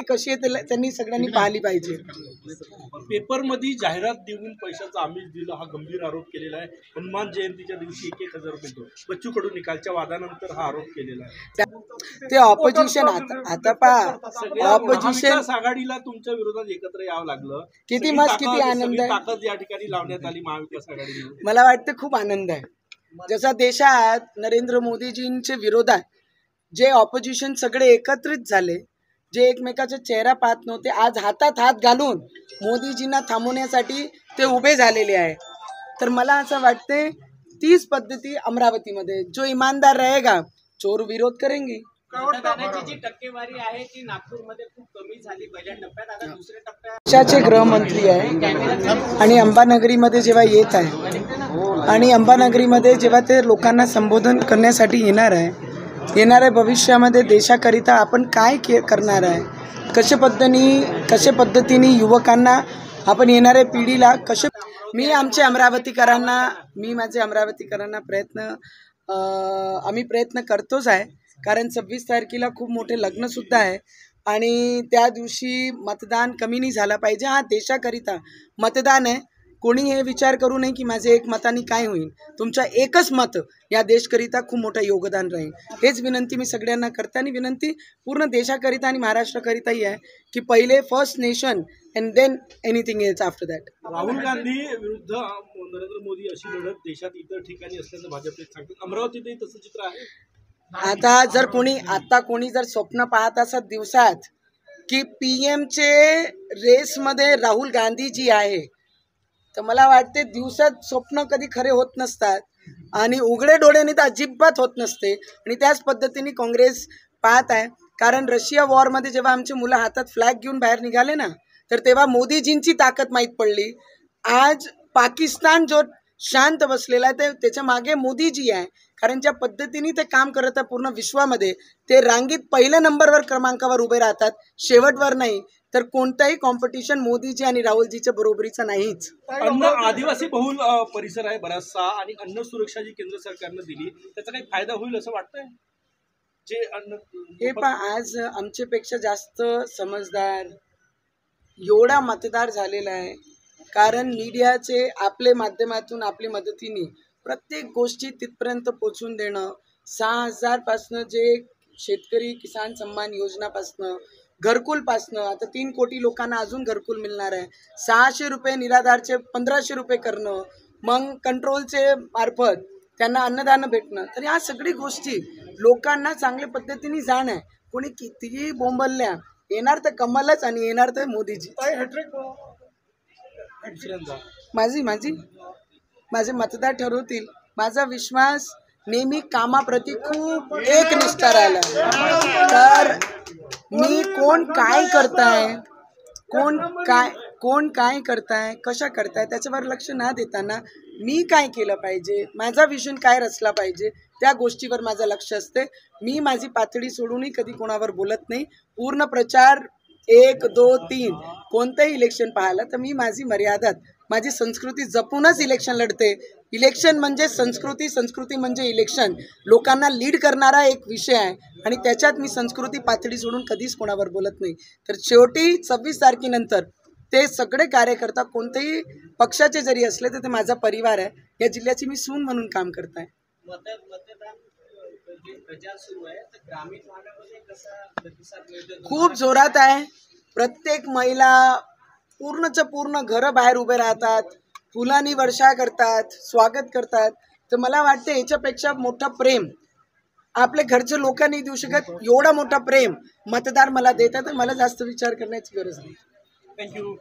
कशी आहे त्यांनी सगळ्यांनी पाहिली पाहिजे। पेपरमध्ये जाहिरात देऊन पैशाचा आमिष दिला हा गंभीर आरोप केलेला आहे। हनुमान जयंतीच्या दिवशी 1,000 रुपये बच्चू कडू निकालच्या वादानंतर हा आरोप केलेला आहे। ते ऑपोजिशन आता पहा ऑपोजिशन आघाडीला तुमच्या विरोधात एकत्र यावं लागलं, किती मस्त किती आनंद आहे ताकद या ठिकाणी लावण्यात आली महाविकास आघाडीने। मला वाटतं खूप आनंद आहे। जसा देशात नरेंद्र मोदीजींच्या विरोधात जे ऑपोजिशन सगळे एकत्रित झाले, जे एकमेकाचा चेहरा पाहत नव्हते, आज हातात हात घालून मोदीजींना थांबवण्यासाठी ते उभे झालेले आहे। तर मला असं वाटते तीच पद्धती अमरावतीमध्ये, जो ईमानदार रहेगा चोर विरोध करेंगे। जी टक्केवारी आहे ती नागपूरमध्ये खूप कमी झाली पहिल्या टप्प्यात, आता दुसऱ्या टप्प्यात देशाचे गृहमंत्री आहे आणि अंबानगरीमध्ये जेव्हा येत आहे आणि अंबानगरीमध्ये जेव्हा ते लोकांना संबोधन करण्यासाठी येणार आहे, येणाऱ्या भविष्यामध्ये देशाकरिता आपण काय करणार आहे, कशा पद्धतीने युवकांना आपण येणाऱ्या पिढीला मी माझे अमरावतीकरांना आम्ही प्रयत्न करतोच आहे। कारण 26 तारखेला खूप मोठे लग्नसुद्धा आहे आणि त्या दिवशी मतदान कमी नाही झाला पाहिजे। हा देशाकरिता मतदान आहे, कोणी हे विचार करू नये की माझे एक मताने काय होईल, तुमच्या एकच मत या देशकरिता खूप मोठं योगदान राहील। हेच विनंती मी सगळ्यांना करते आणि विनंती पूर्ण देशाकरिता आणि महाराष्ट्राकरिताही आहे की पहिले first nation and then anything else after that. Rahul Gandhi विरुद्ध नरेंद्र मोदी अशी लढत देशात इतर ठिकाणी असल्याचं भाजपने सांगतात, अमरावतीतही तसं चित्र आहे। आता कोणी जर स्वप्न पाहत असत दिवसात की पीएमचे रेसमध्ये राहुल गांधी जी आहे, तर मला वाटते दिवसात स्वप्न कधी खरे होत नसतात आणि उघडे डोळ्याने तर अजिबात होत नसते। आणि त्याच पद्धतीने काँग्रेस पाहत आहे, कारण रशिया वॉरमध्ये जेव्हा आमचे मुलं हातात फ्लॅग घेऊन बाहेर निघाले ना, तर तेव्हा मोदीजींची ताकद माहीत पडली। आज पाकिस्तान जो शांत बसलेला आहे त्याच्या मागे मोदीजी आहे, कारण ज्या पद्धतीने ते काम करत आहे पूर्ण विश्वामध्ये, ते रांगीत पहिल्या नंबरवर क्रमांकावर उभे राहतात, शेवटवर नाही। तर कोणताही कॉम्पिटिशन मोदीजी आणि राहुलजीच्या बरोबरीचा नाहीच। आदिवासी बहुल परिसर आहे बराचसा आणि अन्न सुरक्षा जी केंद्र सरकारने दिली त्याचा काही फायदा होईल असं वाटतंय? हे आज आमच्यापेक्षा जास्त समजदार एवढा मतदार झालेला आहे, कारण मीडियाचे आपल्या माध्यमातून आपल्या मदतीने प्रत्येक गोष्टी तिथपर्यंत पोहोचून देणं, 6,000 पासनं जे शेतकरी किसान सन्मान योजनापासनं, घरकुलपासनं, आता 3 कोटी लोकांना अजून घरकुल मिळणार आहे, 600 रुपये निराधारचे 1500 रुपये करणं, मग कंट्रोलचे मार्फत त्यांना अन्नदान भेटणं। तर या सगळी गोष्टी लोकांना चांगल्या पद्धतीने जाण आहे। कोणी कितीही बोंबलल्या, येणार तर कमलच आणि येणार तर मोदीजी। माझे मतदार ठरवतील। माझा विश्वास नेहमी कामाप्रती खूप एकनिष्ठ राहिला। तर मी कोण काय करताय, कशा करताय त्याच्यावर लक्ष न देताना मी काय केलं पाहिजे, माझा विजन काय रचला पाहिजे, त्या गोष्टीवर माझं लक्ष असते। मी माझी पातळी सोडूनही कधी कोणावर बोलत नाही। पूर्ण प्रचार 1, 2, 3 कोणतंही इलेक्शन पाहिलं तर मी माझी मर्यादात माझी संस्कृती जपूनच इलेक्शन लढते। इलेक्शन म्हणजे संस्कृती म्हणजे इलेक्शन, लोकांना लीड करणारा एक विषय आहे आणि त्याच्यात मी संस्कृती पातळी सोडून कधीच कोणावर बोलत नाही। तर शेवटी 26 तारखेनंतर ते सगळे कार्यकर्ता कोणतेही पक्षाचे जरी असले तर ते माझा परिवार आहे। या जिल्ह्याची मी सून म्हणून काम करत आहे। खूप जोरात आहे। प्रत्येक महिला पूर्णच्या पूर्ण घरं बाहेर उभे राहतात, फुलांनी वर्षा करतात, स्वागत करतात। तर मला वाटते याच्यापेक्षा मोठा प्रेम आपल्या घरच्या लोकांनी देऊ शकत, एवढा मोठा प्रेम मतदार मला देतात, तर मला जास्त विचार करण्याची गरज नाही। थँक्यू।